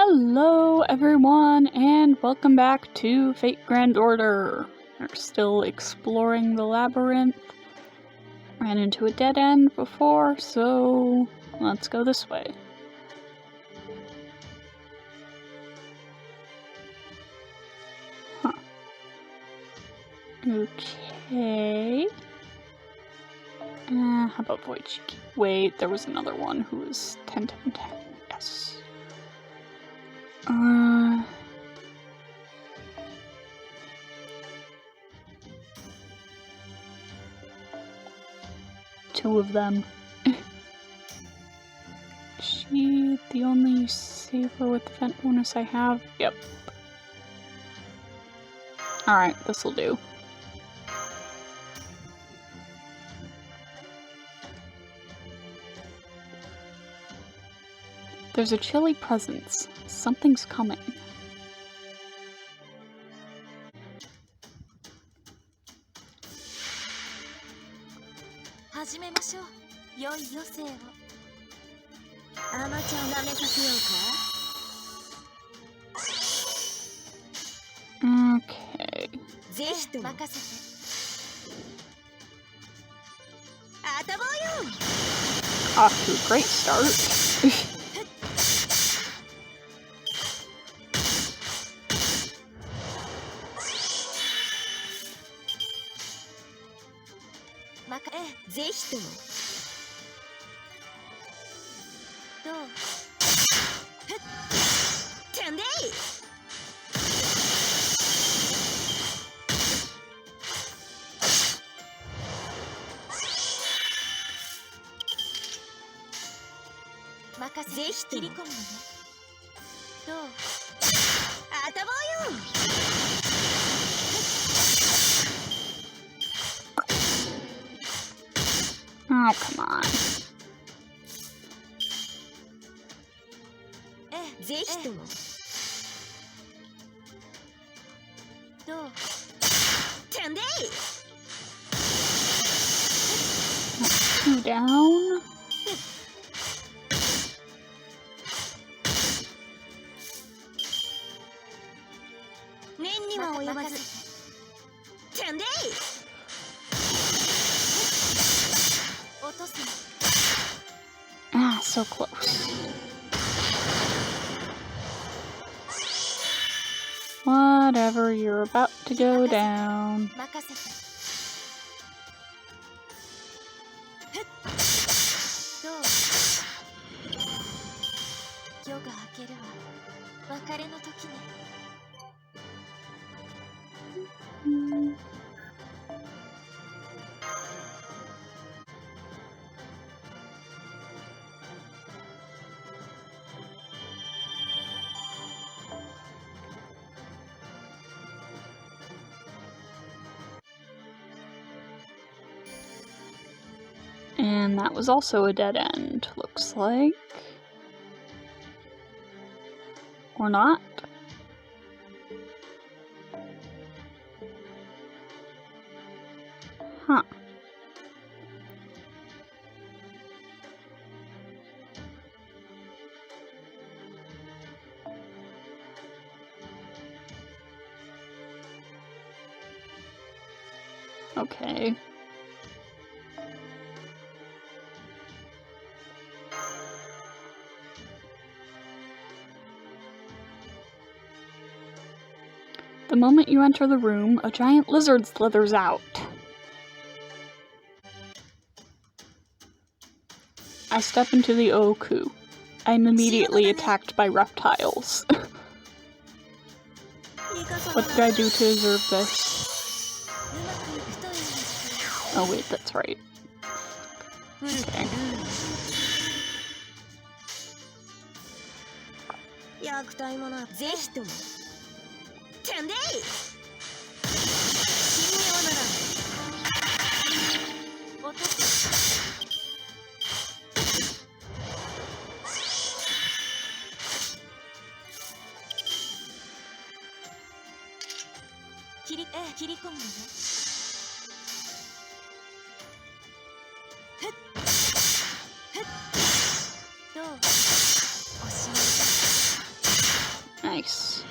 Hello everyone and welcome back to Fate Grand Order. We're still exploring the Labyrinth. Ran into a dead end before, so let's go this way. Huh. Okay. How about Void Shiki? Wait, there was another one who was 10, 10, 10. Yes. Two of them. She the only saver with the vent bonus I have? Yep. Alright, this'll do. There's a chilly presence. Something's coming. Okay. Off to a great start. Oh, come on. That's two down. Ah, so close. Whatever, you're about to go down. And that was also a dead end, looks like. Or not. Huh. Okay. The moment you enter the room, a giant lizard slithers out. I step into the Ooku. I'm immediately attacked by reptiles. What did I do to deserve this? Oh wait, that's right. Okay. Nice.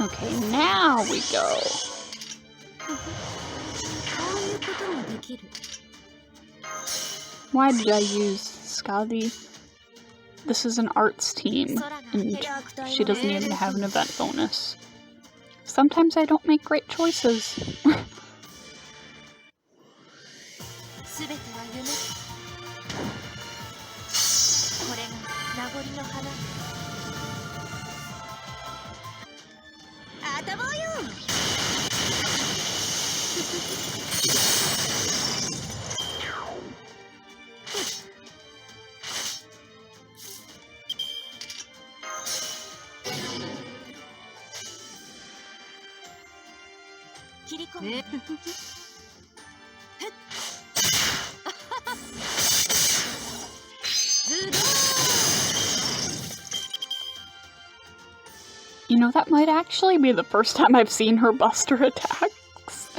Okay, now we go. Why did I use Skadi? This is an arts team, and she doesn't even have an event bonus. Sometimes I don't make great choices. You know, that might actually be the first time I've seen her buster attacks.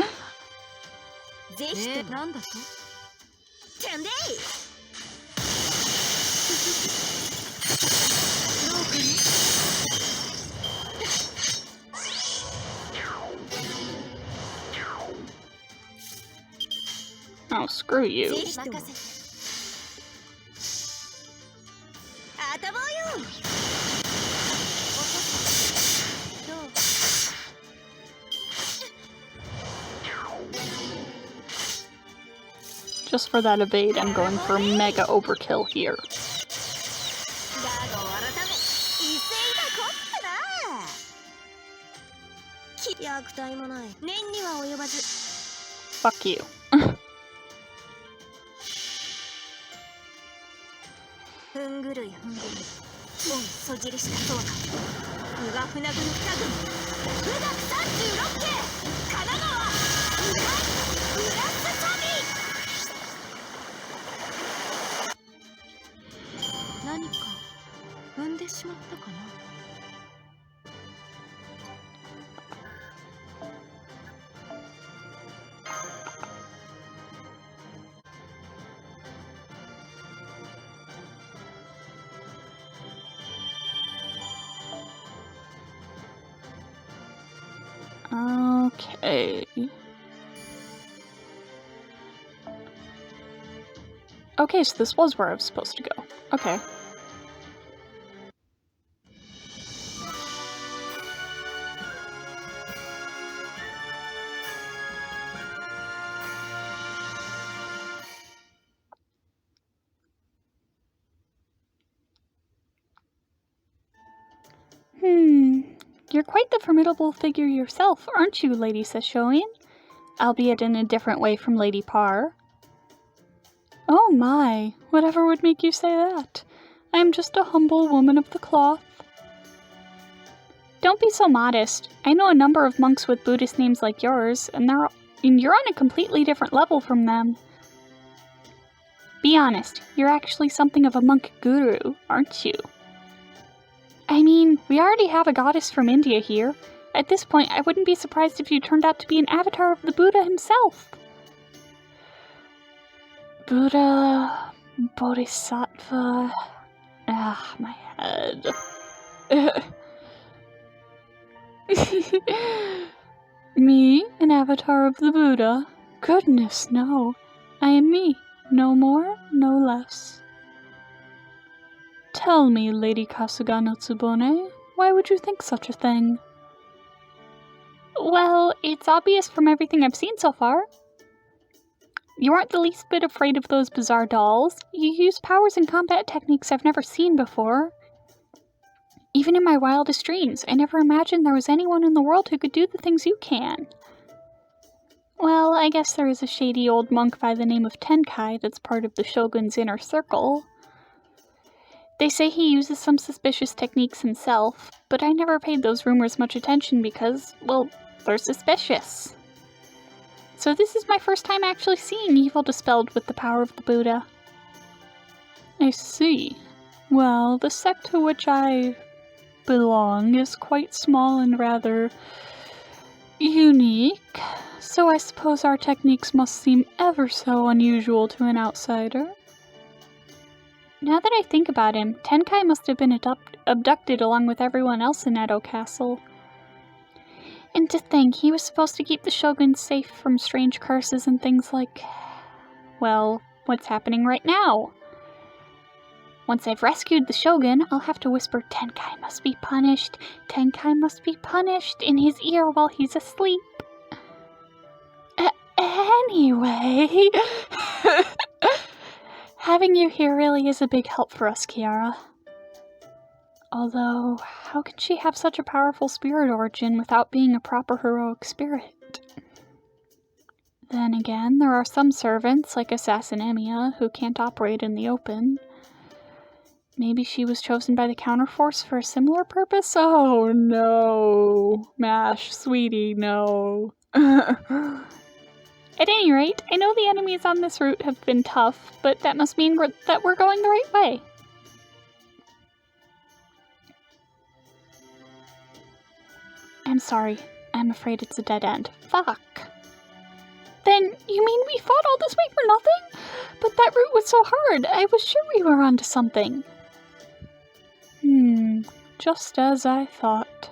Oh, screw you. Just for that evade, I'm going for mega overkill here. Fuck you. Okay. Okay, so this was where I was supposed to go. Okay. You're quite the formidable figure yourself, aren't you, Lady Sashoin? Albeit in a different way from Lady Parr. Oh my, whatever would make you say that? I am just a humble woman of the cloth. Don't be so modest. I know a number of monks with Buddhist names like yours, and you're on a completely different level from them. Be honest, you're actually something of a monk guru, aren't you? I mean, we already have a goddess from India here. At this point, I wouldn't be surprised if you turned out to be an avatar of the Buddha himself. Buddha... Bodhisattva... Ah, my head. Me, an avatar of the Buddha? Goodness, no. I am me. No more, no less. Tell me, Lady Kasuga no Tsubone, why would you think such a thing? Well, it's obvious from everything I've seen so far. You aren't the least bit afraid of those bizarre dolls. You use powers and combat techniques I've never seen before. Even in my wildest dreams, I never imagined there was anyone in the world who could do the things you can. Well, I guess there is a shady old monk by the name of Tenkai that's part of the Shogun's inner circle. They say he uses some suspicious techniques himself, but I never paid those rumors much attention because, well, they're suspicious. So this is my first time actually seeing evil dispelled with the power of the Buddha. I see. Well, the sect to which I belong is quite small and rather unique, so I suppose our techniques must seem ever so unusual to an outsider. Now that I think about him, Tenkai must have been abducted along with everyone else in Edo Castle. And to think, he was supposed to keep the Shogun safe from strange curses and things like... well, what's happening right now? Once I've rescued the Shogun, I'll have to whisper, "Tenkai must be punished, Tenkai must be punished," in his ear while he's asleep. Anyway... having you here really is a big help for us, Kiara. Although, how can she have such a powerful spirit origin without being a proper heroic spirit? Then again, there are some servants, like Assassin Emiya, who can't operate in the open. Maybe she was chosen by the Counterforce for a similar purpose? Oh no! Mash, sweetie, no. At any rate, I know the enemies on this route have been tough, but that must mean that we're going the right way. I'm sorry. I'm afraid it's a dead end. Fuck. Then, you mean we fought all this way for nothing? But that route was so hard. I was sure we were onto something. Just as I thought.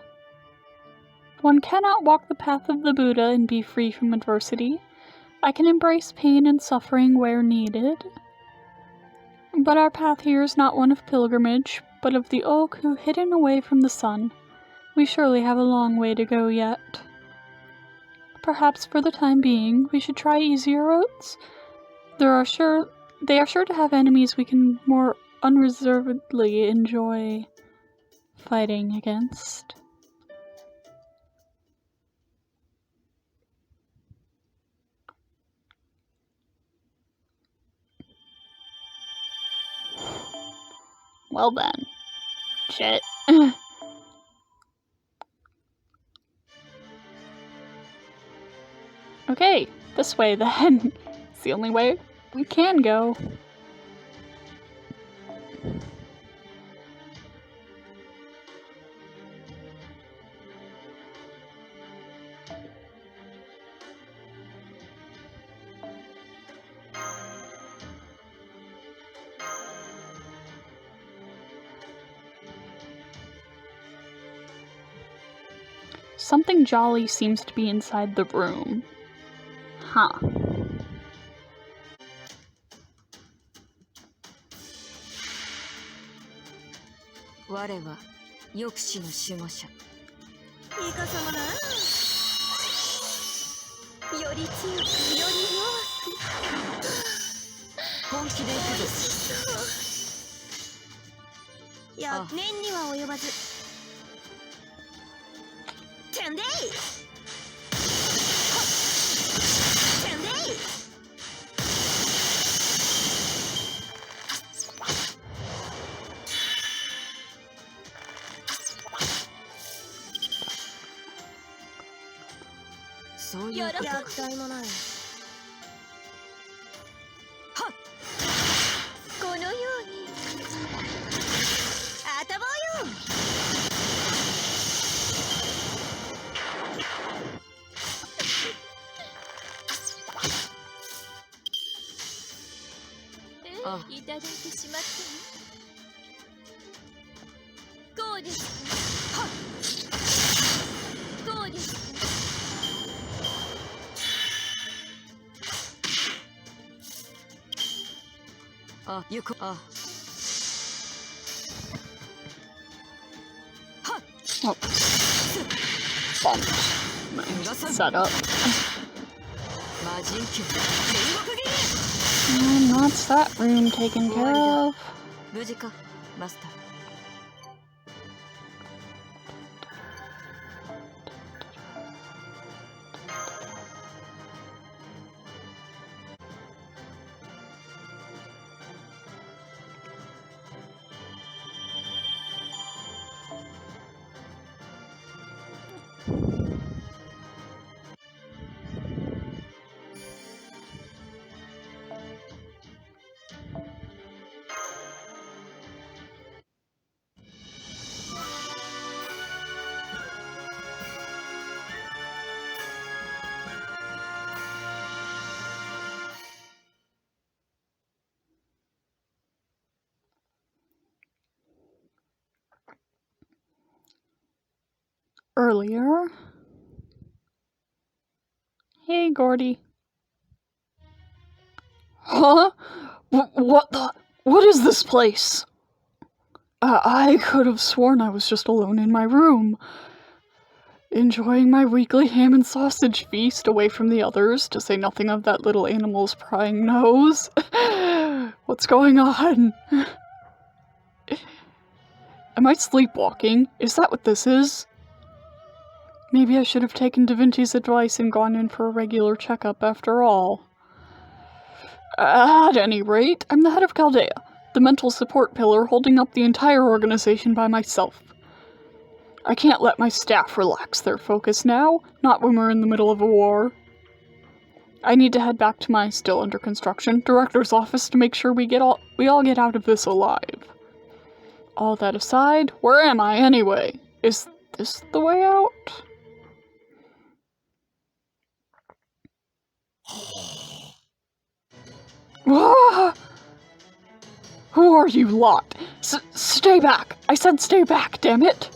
One cannot walk the path of the Buddha and be free from adversity. I can embrace pain and suffering where needed. But our path here is not one of pilgrimage, but of the Ooku hidden away from the sun. We surely have a long way to go yet. Perhaps for the time being, we should try easier roads? They are sure to have enemies we can more unreservedly enjoy fighting against. Well then. Shit. Okay, this way then. It's the only way we can go. Something jolly seems to be inside the room. Huh. Oh. Bump. Set up. And that's that room taken care of. earlier. Hey, Gordy. Huh? What is this place? I could have sworn I was just alone in my room, enjoying my weekly ham and sausage feast away from the others, to say nothing of that little animal's prying nose. What's going on? Am I sleepwalking? Is that what this is? Maybe I should have taken Da Vinci's advice and gone in for a regular checkup after all. At any rate, I'm the head of Chaldea, the mental support pillar holding up the entire organization by myself. I can't let my staff relax their focus now, not when we're in the middle of a war. I need to head back to my still under construction director's office to make sure we all get out of this alive. All that aside, where am I anyway? Is this the way out? Ah! Who are you lot? Stay back! I said stay back, damn it!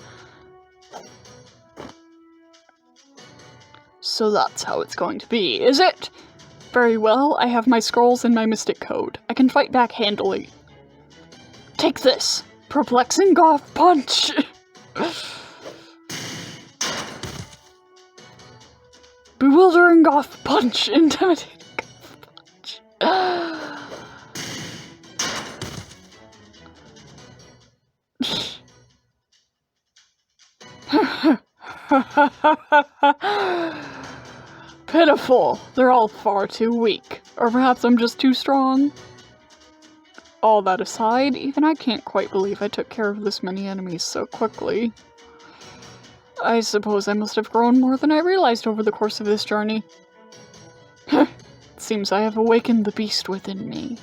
So that's how it's going to be, is it? Very well, I have my scrolls and my mystic code. I can fight back handily. Take this! Perplexing Goth Punch! Bewildering Goth Punch! Intimidating Goth Punch! Pitiful! They're all far too weak. Or perhaps I'm just too strong? All that aside, even I can't quite believe I took care of this many enemies so quickly. I suppose I must have grown more than I realized over the course of this journey. It seems I have awakened the beast within me.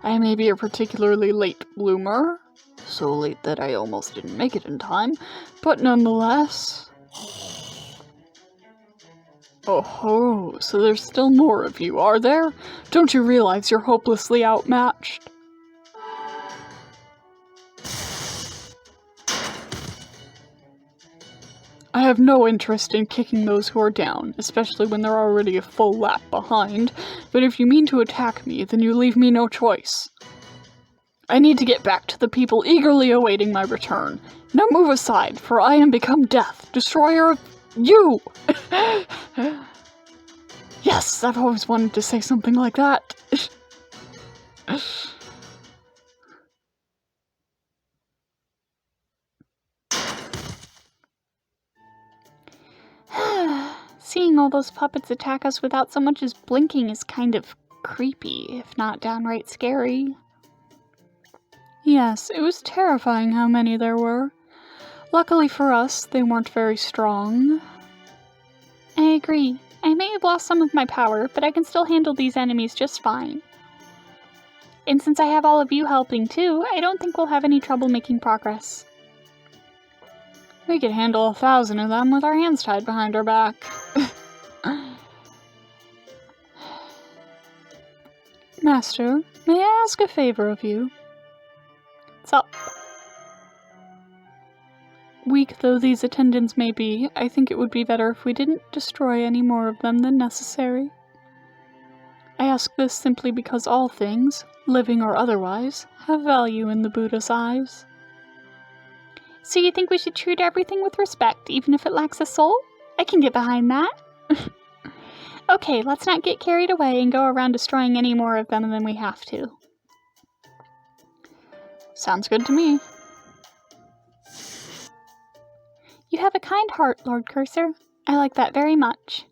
I may be a particularly late bloomer, so late that I almost didn't make it in time, but nonetheless... Oh ho, so there's still more of you, are there? Don't you realize you're hopelessly outmatched? I have no interest in kicking those who are down, especially when they're already a full lap behind, but if you mean to attack me, then you leave me no choice. I need to get back to the people eagerly awaiting my return. Now move aside, for I am become death, destroyer of you! Yes, I've always wanted to say something like that. Seeing all those puppets attack us without so much as blinking is kind of creepy, if not downright scary. Yes, it was terrifying how many there were. Luckily for us, they weren't very strong. I agree. I may have lost some of my power, but I can still handle these enemies just fine. And since I have all of you helping too, I don't think we'll have any trouble making progress. We could handle 1,000 of them with our hands tied behind our back. Master, may I ask a favor of you? What's up? Weak though these attendants may be, I think it would be better if we didn't destroy any more of them than necessary. I ask this simply because all things, living or otherwise, have value in the Buddha's eyes. So you think we should treat everything with respect, even if it lacks a soul? I can get behind that. Okay, let's not get carried away and go around destroying any more of them than we have to. Sounds good to me. You have a kind heart, Lord Cursor. I like that very much.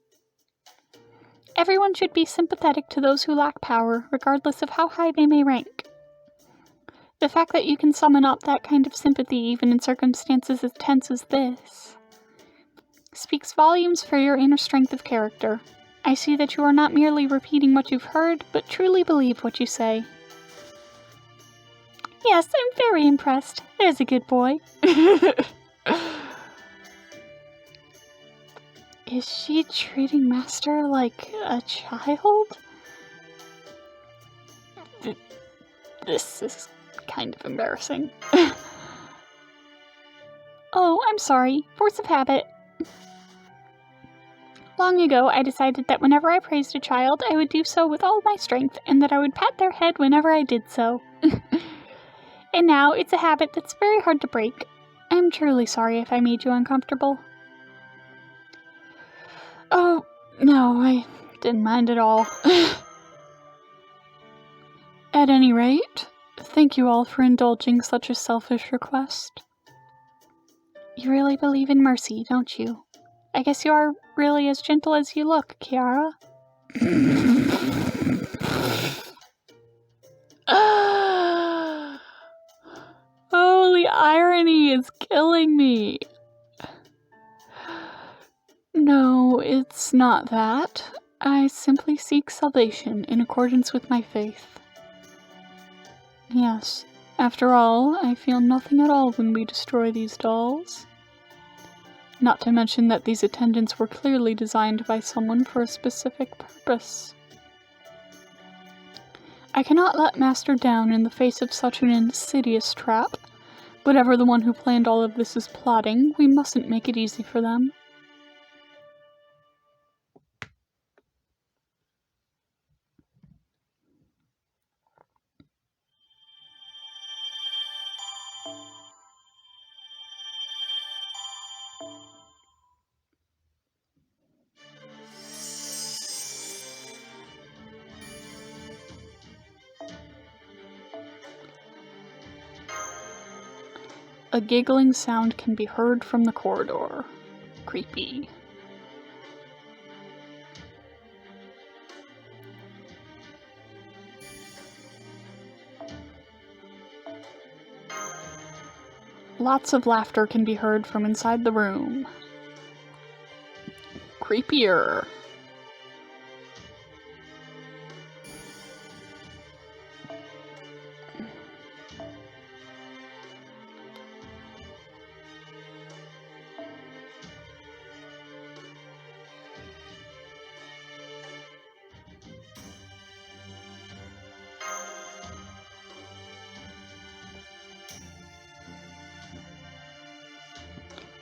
Everyone should be sympathetic to those who lack power, regardless of how high they may rank. The fact that you can summon up that kind of sympathy even in circumstances as tense as this speaks volumes for your inner strength of character. I see that you are not merely repeating what you've heard, but truly believe what you say. Yes, I'm very impressed. There's a good boy. Is she treating Master like a child? This is kind of embarrassing. Oh, I'm sorry. Force of habit. Long ago, I decided that whenever I praised a child, I would do so with all my strength, and that I would pat their head whenever I did so. And now, it's a habit that's very hard to break. I'm truly sorry if I made you uncomfortable. Oh, no, I didn't mind at all. At any rate, thank you all for indulging such a selfish request. You really believe in mercy, don't you? I guess you are really as gentle as you look, Kiara. Oh, the irony is killing me. No, it's not that. I simply seek salvation in accordance with my faith. Yes, after all, I feel nothing at all when we destroy these dolls. Not to mention that these attendants were clearly designed by someone for a specific purpose. I cannot let Master down in the face of such an insidious trap. Whatever the one who planned all of this is plotting, we mustn't make it easy for them. A giggling sound can be heard from the corridor. Creepy. Lots of laughter can be heard from inside the room. Creepier.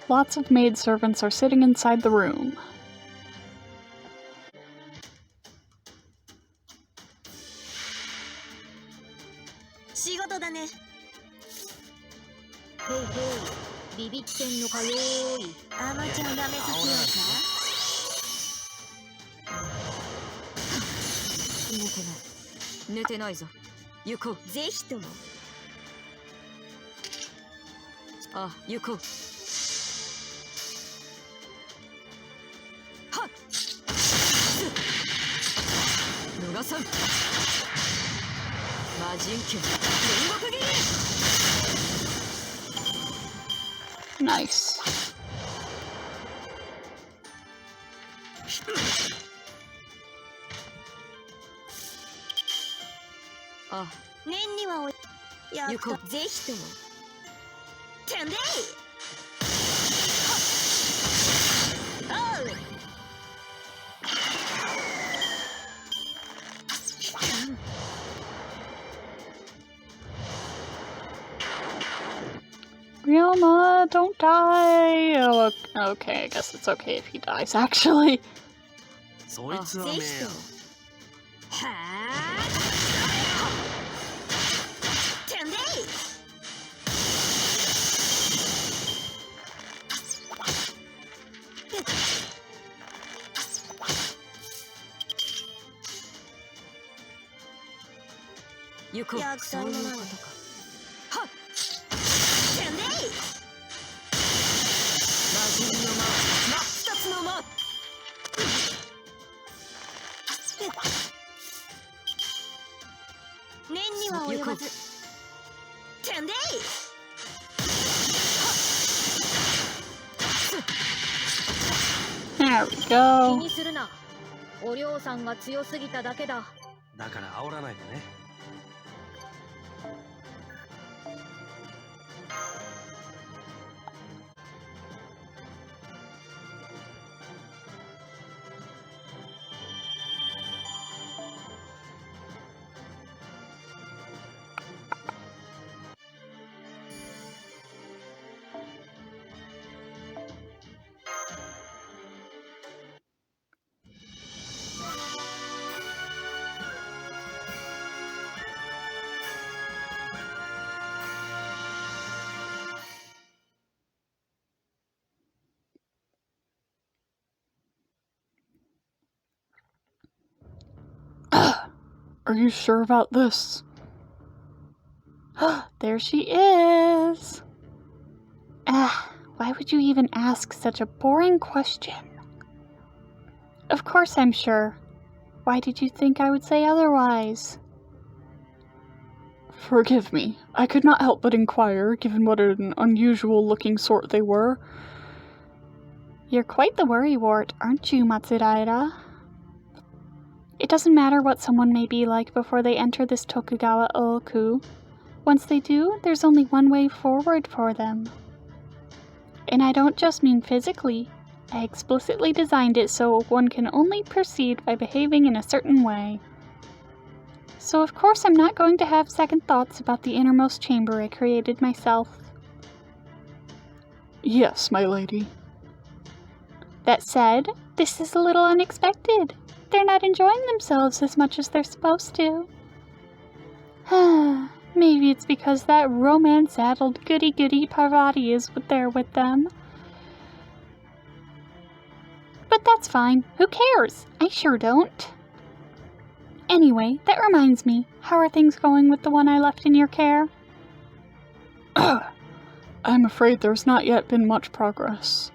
Lots of maidservants are sitting inside the room. Nice. Ryoma, don't die! Oh, okay, I guess it's okay if he dies, actually. There we go. Are you sure about this? There she is! Why would you even ask such a boring question? Of course I'm sure. Why did you think I would say otherwise? Forgive me. I could not help but inquire, given what an unusual-looking sort they were. You're quite the worrywart, aren't you, Matsudaira? It doesn't matter what someone may be like before they enter this Tokugawa Ooku. Once they do, there's only one way forward for them. And I don't just mean physically. I explicitly designed it so one can only proceed by behaving in a certain way. So of course I'm not going to have second thoughts about the innermost chamber I created myself. Yes, my lady. That said, this is a little unexpected. They're not enjoying themselves as much as they're supposed to. Maybe it's because that romance-addled goody-goody Parvati is there with them. But that's fine. Who cares? I sure don't. Anyway, that reminds me. How are things going with the one I left in your care? I'm afraid there's not yet been much progress.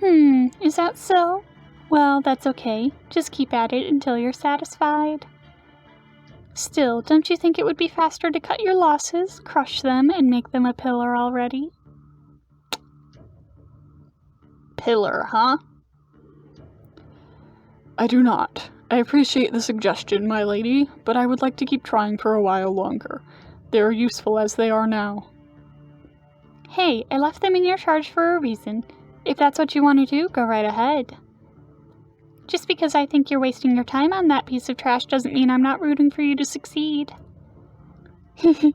Is that so? Well, that's okay. Just keep at it until you're satisfied. Still, don't you think it would be faster to cut your losses, crush them, and make them a pillar already? Pillar, huh? I do not. I appreciate the suggestion, my lady, but I would like to keep trying for a while longer. They are useful as they are now. Hey, I left them in your charge for a reason. If that's what you want to do, go right ahead. Just because I think you're wasting your time on that piece of trash doesn't mean I'm not rooting for you to succeed. In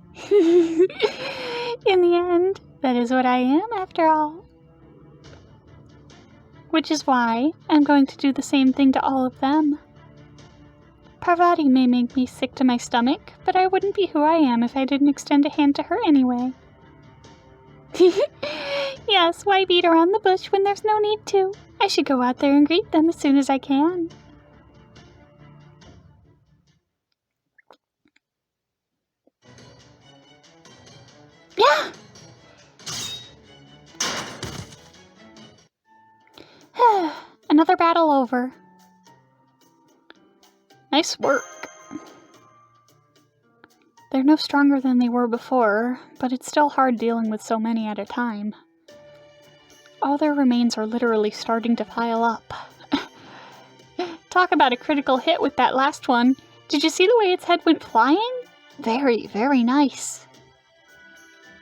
the end, that is what I am, after all. Which is why I'm going to do the same thing to all of them. Parvati may make me sick to my stomach, but I wouldn't be who I am if I didn't extend a hand to her anyway. Yes, why beat around the bush when there's no need to? I should go out there and greet them as soon as I can. Yeah! Another battle over. Nice work. They're no stronger than they were before, but it's still hard dealing with so many at a time. All their remains are literally starting to pile up. Talk about a critical hit with that last one. Did you see the way its head went flying? Very, very nice.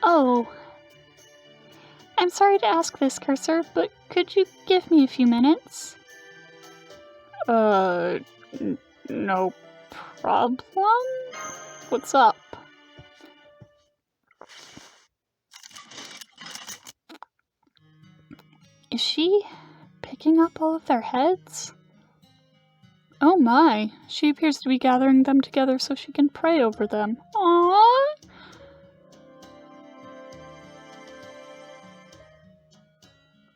Oh. I'm sorry to ask this, Cursor, but could you give me a few minutes? No problem? What's up? Is she picking up all of their heads? Oh my, she appears to be gathering them together so she can pray over them. Aww!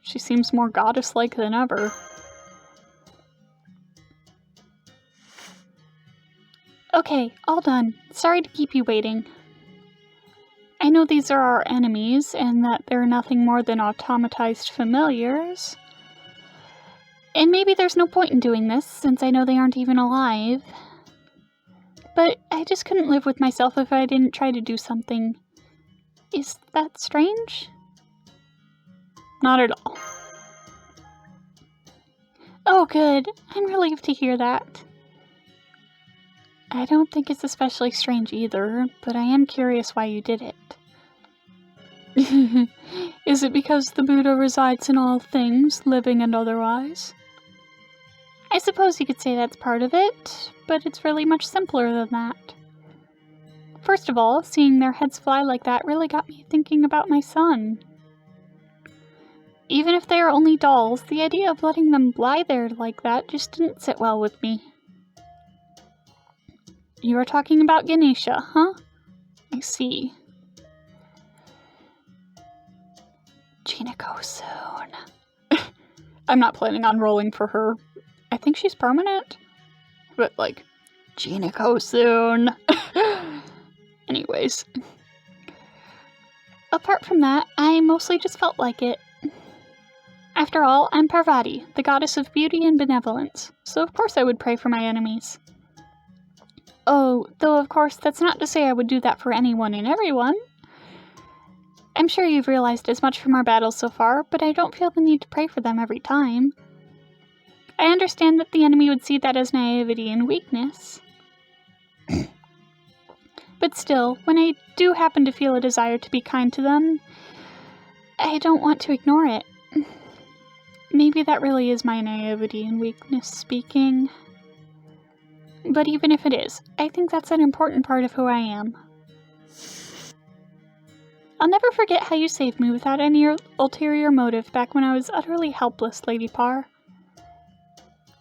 She seems more goddess-like than ever. Okay, all done. Sorry to keep you waiting. I know these are our enemies, and that they're nothing more than automatized familiars. And maybe there's no point in doing this, since I know they aren't even alive. But I just couldn't live with myself if I didn't try to do something. Is that strange? Not at all. Oh, good. I'm relieved to hear that. I don't think it's especially strange either, but I am curious why you did it. Is it because the Buddha resides in all things, living and otherwise? I suppose you could say that's part of it, but it's really much simpler than that. First of all, seeing their heads fly like that really got me thinking about my son. Even if they are only dolls, the idea of letting them lie there like that just didn't sit well with me. You are talking about Ganesha, huh? I see. Jinako soon. I'm not planning on rolling for her. I think she's permanent. But, like, Jinako soon. Anyways. Apart from that, I mostly just felt like it. After all, I'm Parvati, the goddess of beauty and benevolence, so of course I would pray for my enemies. Oh, though of course that's not to say I would do that for anyone and everyone. I'm sure you've realized as much from our battles so far, but I don't feel the need to pray for them every time. I understand that the enemy would see that as naivety and weakness. But still, when I do happen to feel a desire to be kind to them, I don't want to ignore it. Maybe that really is my naivety and weakness speaking. But even if it is, I think that's an important part of who I am. I'll never forget how you saved me without any ulterior motive back when I was utterly helpless, Lady Parr.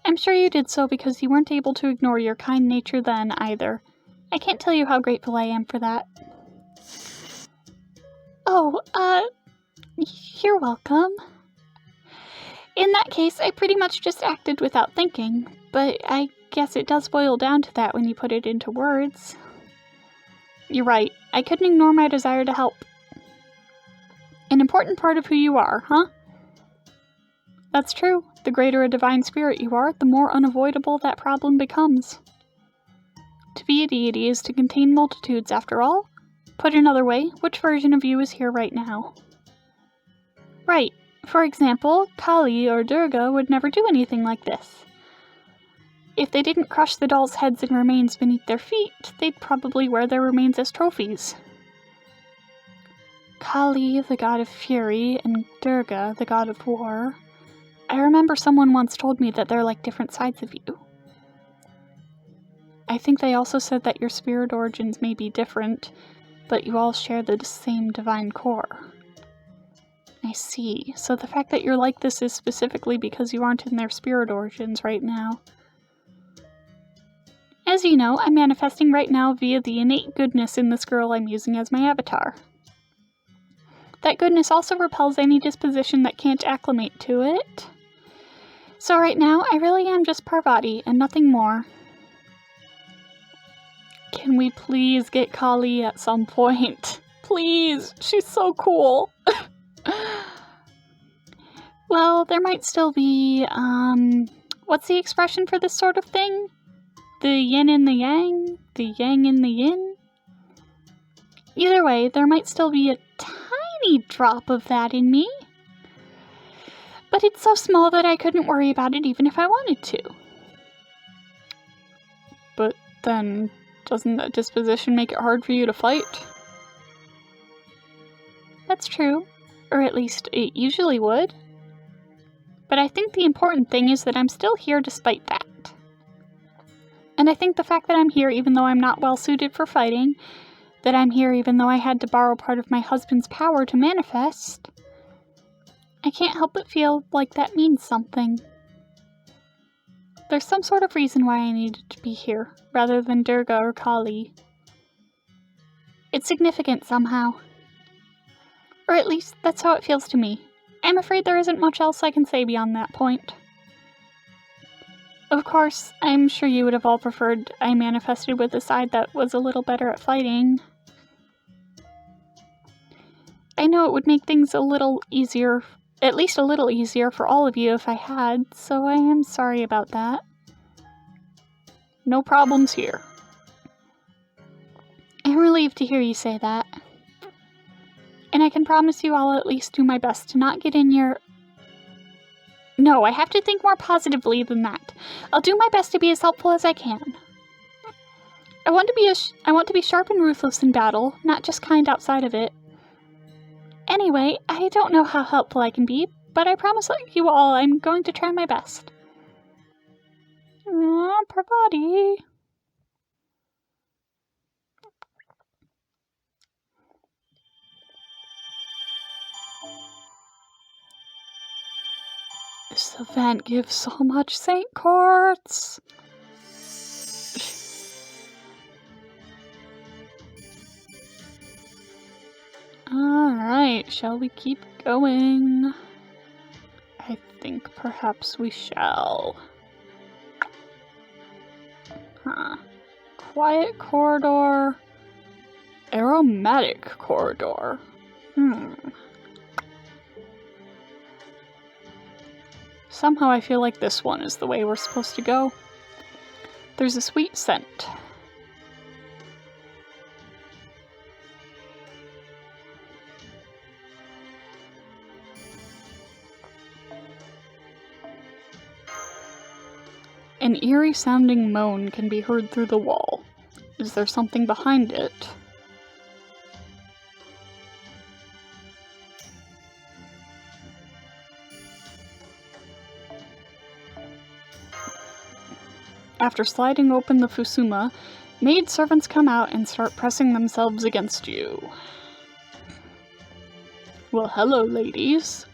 I'm sure you did so because you weren't able to ignore your kind nature then, either. I can't tell you how grateful I am for that. Oh, you're welcome. In that case, I pretty much just acted without thinking, but I guess it does boil down to that when you put it into words. You're right, I couldn't ignore my desire to help. An important part of who you are, huh? That's true. The greater a divine spirit you are, the more unavoidable that problem becomes. To be a deity is to contain multitudes, after all. Put another way, which version of you is here right now? Right. For example, Kali or Durga would never do anything like this. If they didn't crush the dolls' heads and remains beneath their feet, they'd probably wear their remains as trophies. Kali, the god of fury, and Durga, the god of war. I remember someone once told me that they're like different sides of you. I think they also said that your spirit origins may be different, but you all share the same divine core. I see. So the fact that you're like this is specifically because you aren't in their spirit origins right now. As you know, I'm manifesting right now via the innate goodness in this girl I'm using as my avatar. That goodness also repels any disposition that can't acclimate to it. So right now, I really am just Parvati and nothing more. Can we please get Kali at some point? Please, she's so cool. Well, there might still be, what's the expression for this sort of thing? The yin and the yang? The yang and the yin? Either way, there might still be a tiny drop of that in me. But it's so small that I couldn't worry about it even if I wanted to. But then, doesn't that disposition make it hard for you to fight? That's true. Or at least it usually would. But I think the important thing is that I'm still here despite that. And I think the fact that I'm here even though I'm not well suited for fighting, that I'm here even though I had to borrow part of my husband's power to manifest, I can't help but feel like that means something. There's some sort of reason why I needed to be here, rather than Durga or Kali. It's significant somehow. Or at least, that's how it feels to me. I'm afraid there isn't much else I can say beyond that point. Of course, I'm sure you would have all preferred I manifested with a side that was a little better at fighting. I know it would make things a little easier, at least a little easier for all of you if I had, so I am sorry about that. No problems here. I'm relieved to hear you say that. And I can promise you I'll at least do my best to not get in your... No, I have to think more positively than that. I'll do my best to be as helpful as I can. I want to be sharp and ruthless in battle, not just kind outside of it. Anyway, I don't know how helpful I can be, but I promise you all I'm going to try my best. Aww, poor body. This event gives so much Saint Quartz. Alright, shall we keep going? I think perhaps we shall. Huh. quiet corridor, aromatic corridor. Somehow I feel like this one is the way we're supposed to go. There's a sweet scent. An eerie sounding moan can be heard through the wall. Is there something behind it? After sliding open the Fusuma, maid servants come out and start pressing themselves against you. Well, hello, ladies.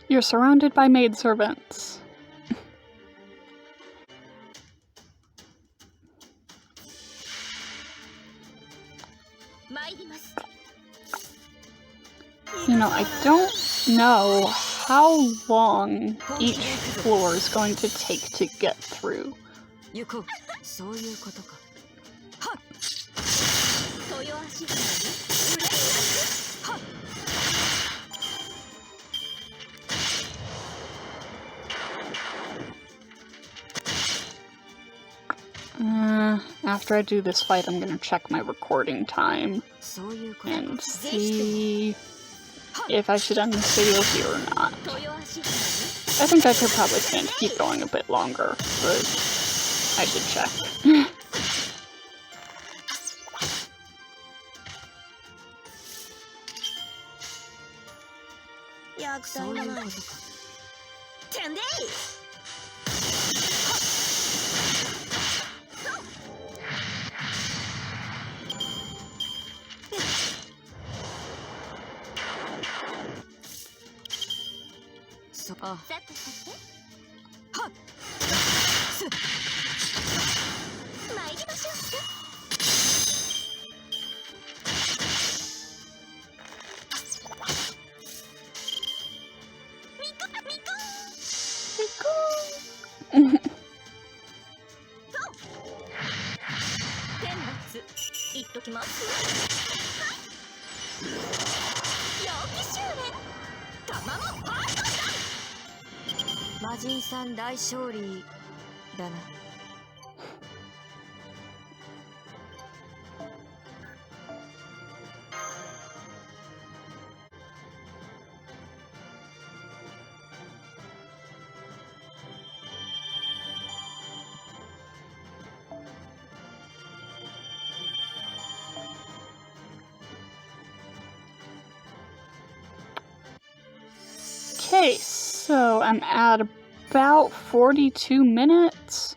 You're surrounded by maidservants. You know, I don't know how long each floor is going to take to get through. After I do this fight, I'm gonna check my recording time and see if I should end this video here or not. I think I could probably stand to keep going a bit longer, but I should check. Okay, so I'm at about 42 minutes.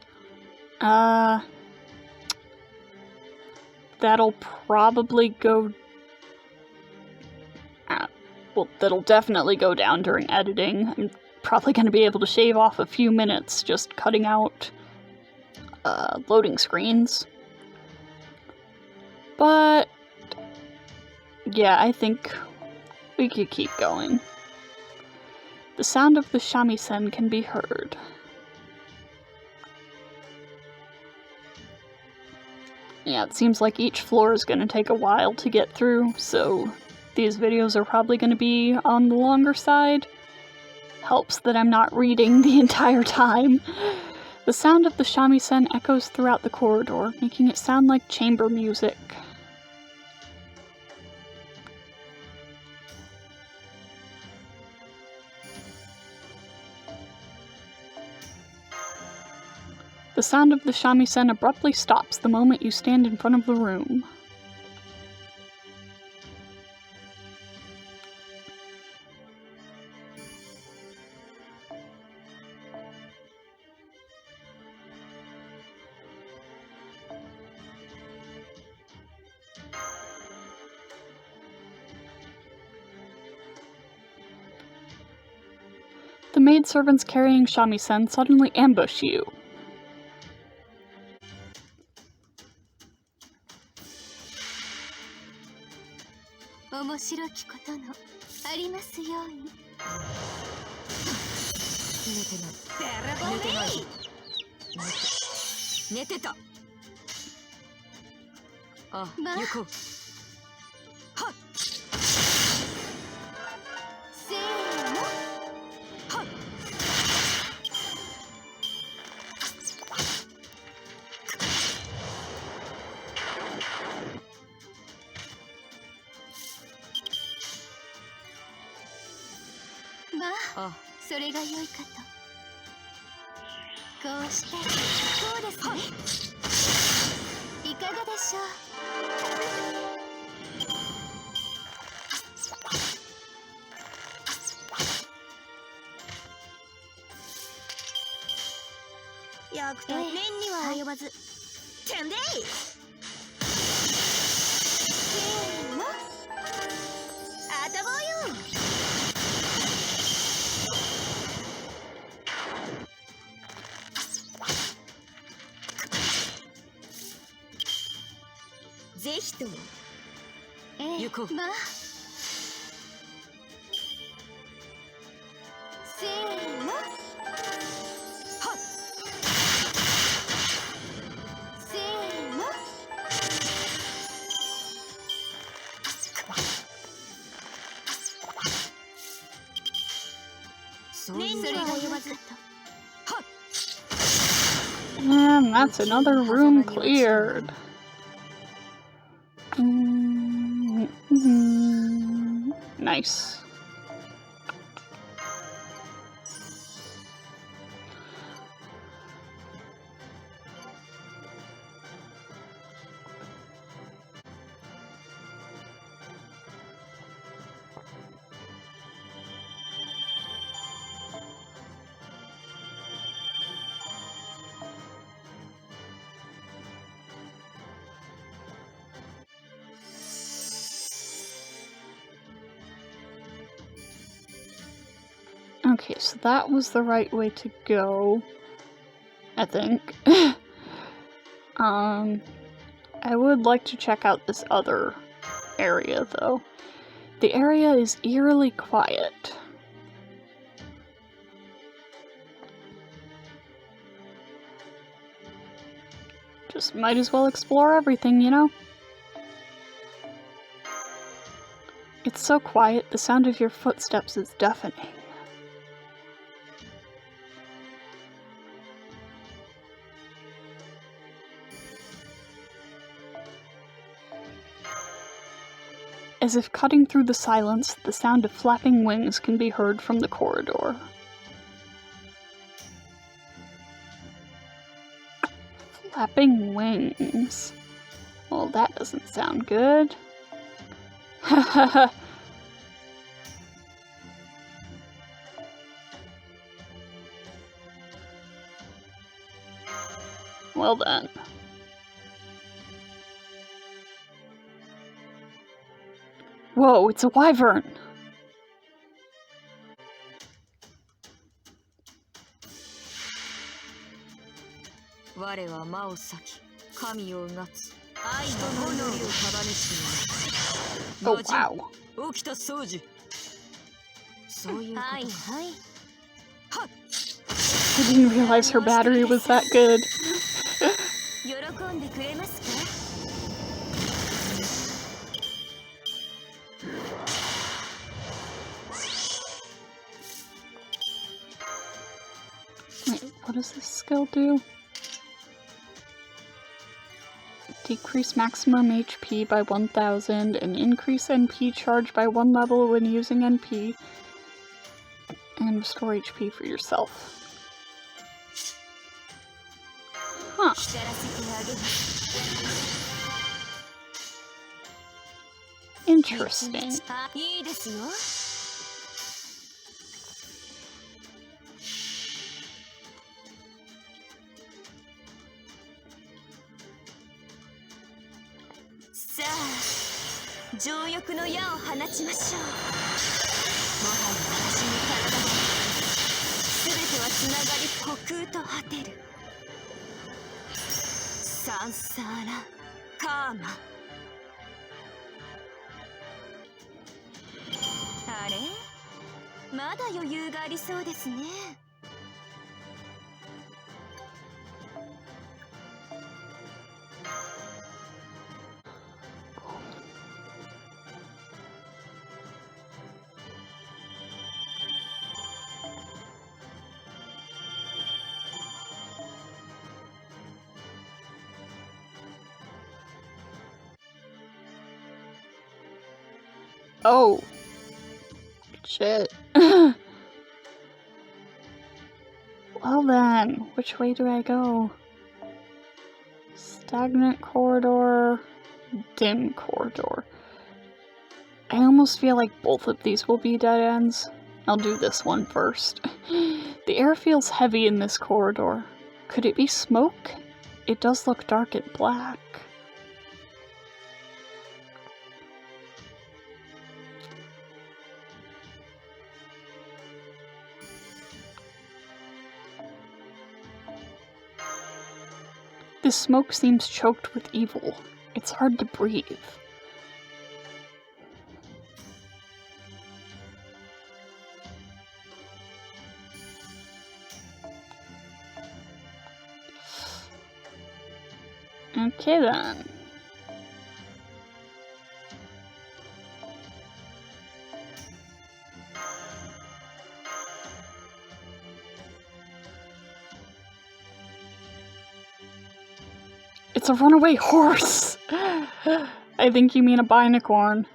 That'll probably go... well, that'll definitely go down during editing. I'm probably going to be able to shave off a few minutes just cutting out loading screens. But yeah, I think we could keep going. The sound of the shamisen can be heard. Yeah, it seems like each floor is going to take a while to get through, so these videos are probably going to be on the longer side. Helps that I'm not reading the entire time. The sound of the shamisen echoes throughout the corridor, making it sound like chamber music. The sound of the shamisen abruptly stops the moment you stand in front of the room. The maidservants carrying shamisen suddenly ambush you. 面白きことのありますように。寝てない。寝てない。寝てた。あ、行こう。はっ。せーの。はっ。まあ、それが良いかと。こうして、こうですね。いかがでしょう。役と面には及ばず。てんでい。せーの。あたぼうよ。ぜひとも。行こう。まあ。せーの。はっ。せーの。それが及ばず。はっ。And that's another room cleared. Nice. Okay, so that was the right way to go, I think. I would like to check out this other area, though. The area is eerily quiet. Just might as well explore everything, you know? It's so quiet, the sound of your footsteps is deafening. As if cutting through the silence, the sound of flapping wings can be heard from the corridor. Flapping wings. Well, that doesn't sound good. Hahaha. Well then. Whoa, it's a wyvern! Oh wow. I didn't realize her battery was that good. Wait, what does this skill do? Decrease maximum HP by 1000 and increase NP charge by 1 level when using NP. And restore HP for yourself. Huh. Interesting. あれまだ余裕がありそうですね。Oh. Shit. Well then, which way do I go? Stagnant corridor, dim corridor. I almost feel like both of these will be dead ends. I'll do this one first. The air feels heavy in this corridor. Could it be smoke? It does look dark and black. This smoke seems choked with evil. It's hard to breathe. Okay then. It's a runaway horse! I think you mean a binicorn.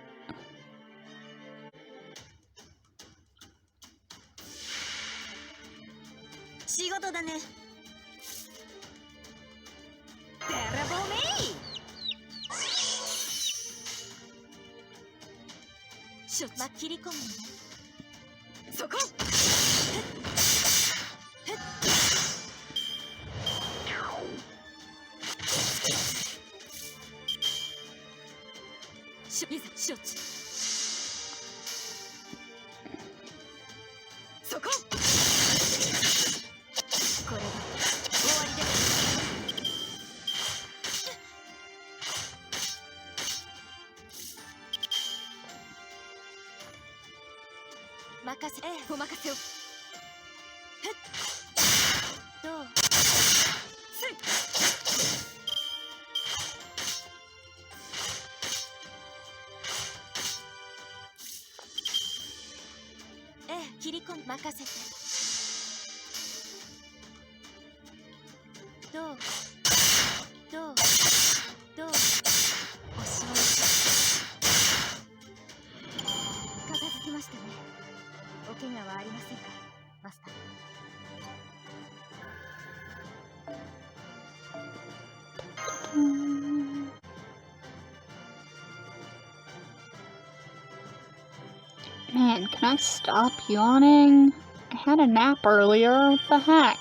Man, can I stop yawning? I had a nap earlier, what the heck?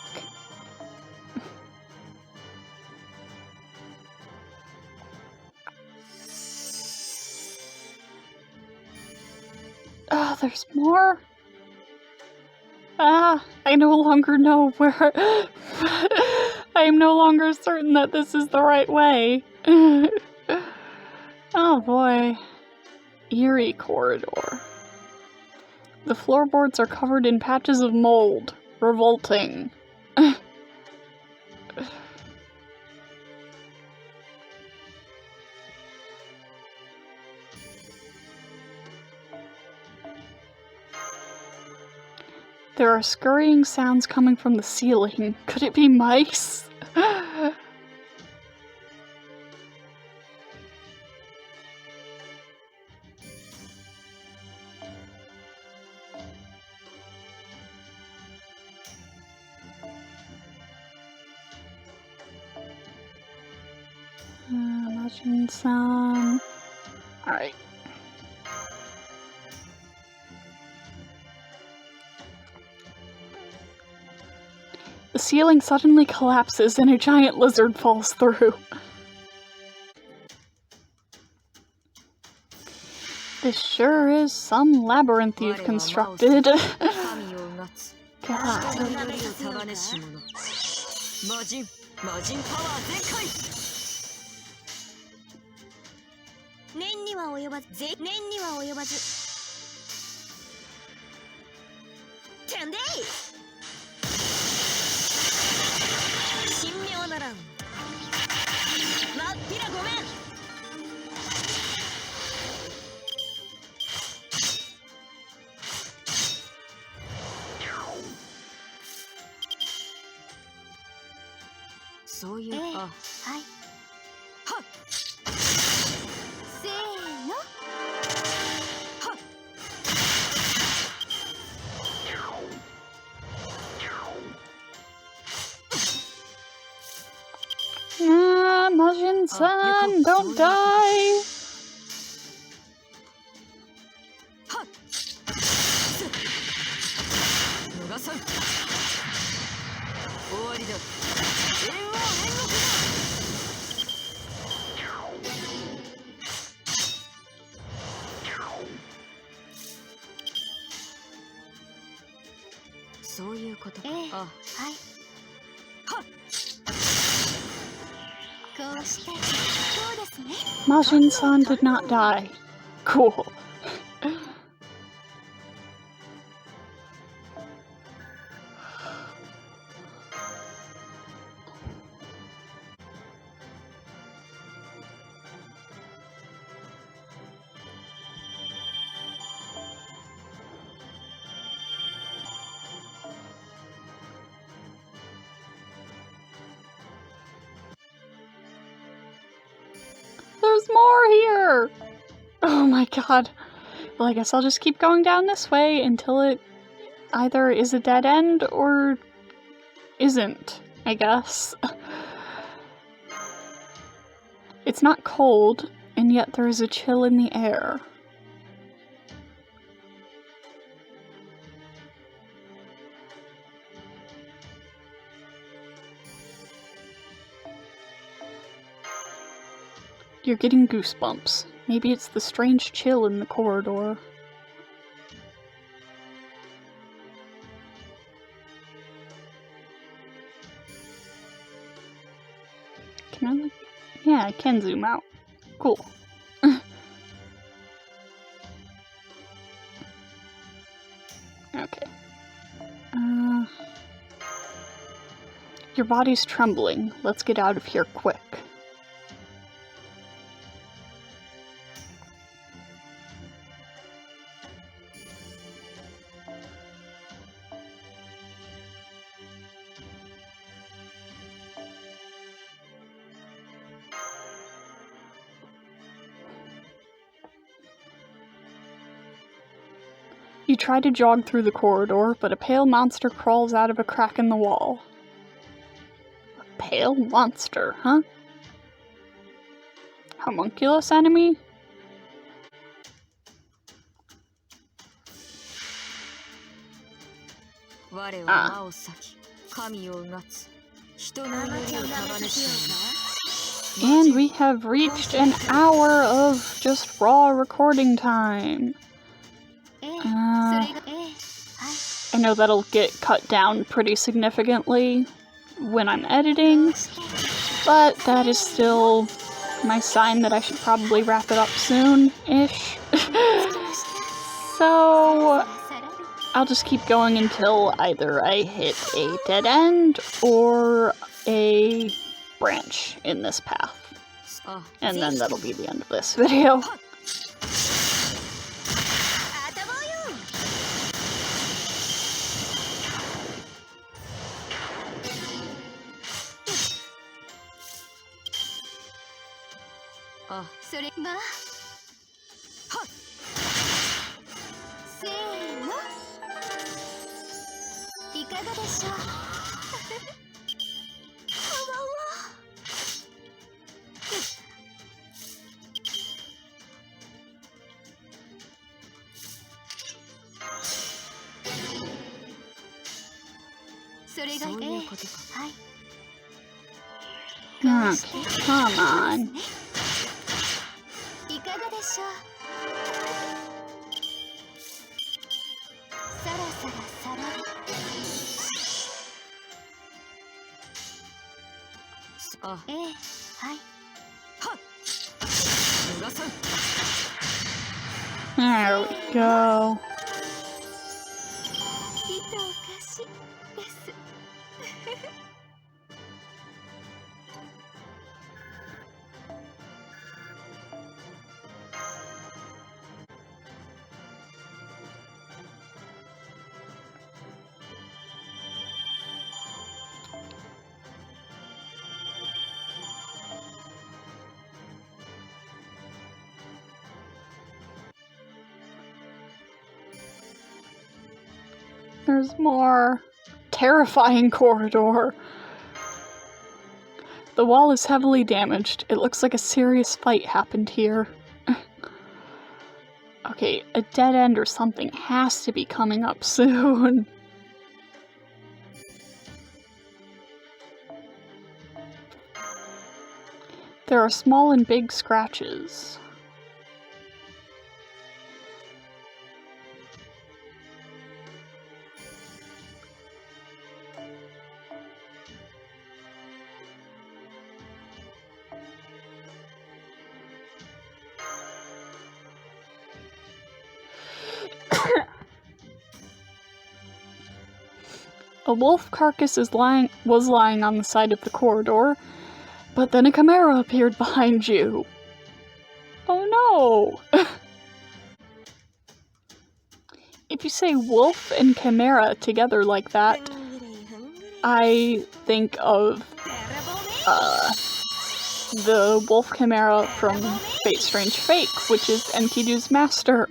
Oh, there's more? Ah, I no longer know where... I am no longer certain that this is the right way. Oh boy. Eerie corridor. The floorboards are covered in patches of mold. Revolting. There are scurrying sounds coming from the ceiling. Could it be mice? Imagine some... Alright. The ceiling suddenly collapses and a giant lizard falls through. This sure is some labyrinth you've constructed. God. そういう、はいはっせーのはっ Ah, Majin-san, don't die! 逃さん終わりだ縁は煉獄だそういうことか、あ、はいはっこうしてこうですね Majin-san did not die. Cool. There's more here! Oh my god. Well, I guess I'll just keep going down this way until it either is a dead end or isn't, I guess. It's not cold, and yet there is a chill in the air. You're getting goosebumps. Maybe it's the strange chill in the corridor. Can I look? Yeah, I can zoom out. Cool. Okay. Your body's trembling. Let's get out of here quick. You try to jog through the corridor, but a pale monster crawls out of a crack in the wall. A pale monster, huh? Homunculus enemy? And we have reached an hour of just raw recording time. I know that'll get cut down pretty significantly when I'm editing, but that is still my sign that I should probably wrap it up soon-ish. So I'll just keep going until either I hit a dead end or a branch in this path. And then that'll be the end of this video. Okay, come on. There we go. There's more. Terrifying corridor. The wall is heavily damaged. It looks like a serious fight happened here. Okay, a dead end or something has to be coming up soon. There are small and big scratches. A wolf carcass was lying on the side of the corridor, but then a chimera appeared behind you. Oh no! If you say wolf and chimera together like that, I think of the wolf chimera from Fate Strange Fake, which is Enkidu's master.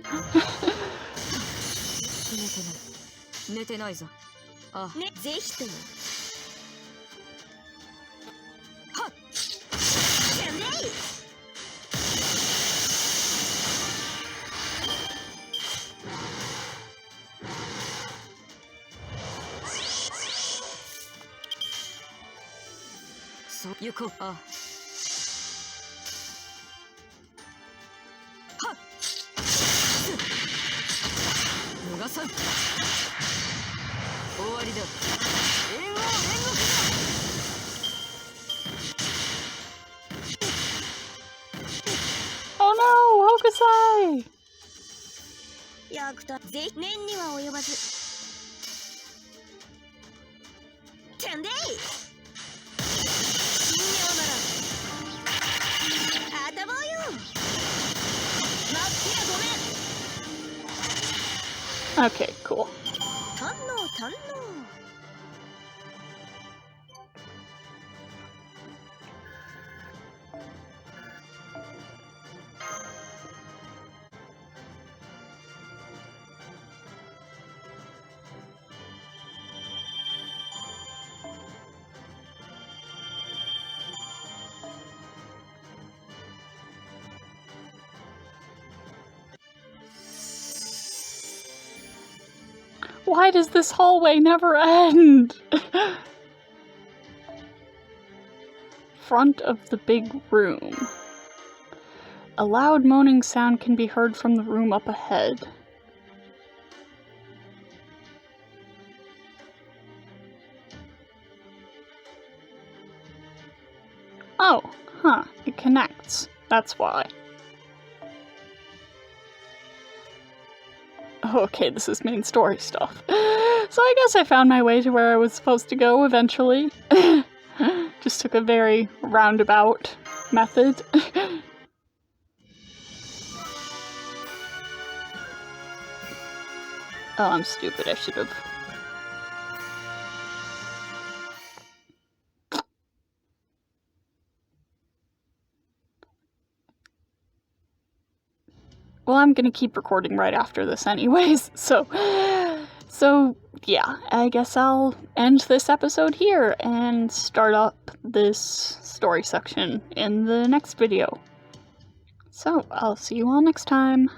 Oh no, Hokusai! Okay, cool. Why does this hallway never end? Front of the big room. A loud moaning sound can be heard from the room up ahead. Oh, huh, it connects. That's why. Okay, this is main story stuff. So I guess I found my way to where I was supposed to go eventually. Just took a very roundabout method. Oh, I'm stupid. I should have. Well, I'm gonna keep recording right after this anyways, so yeah, I guess I'll end this episode here and start up this story section in the next video. So, I'll see you all next time.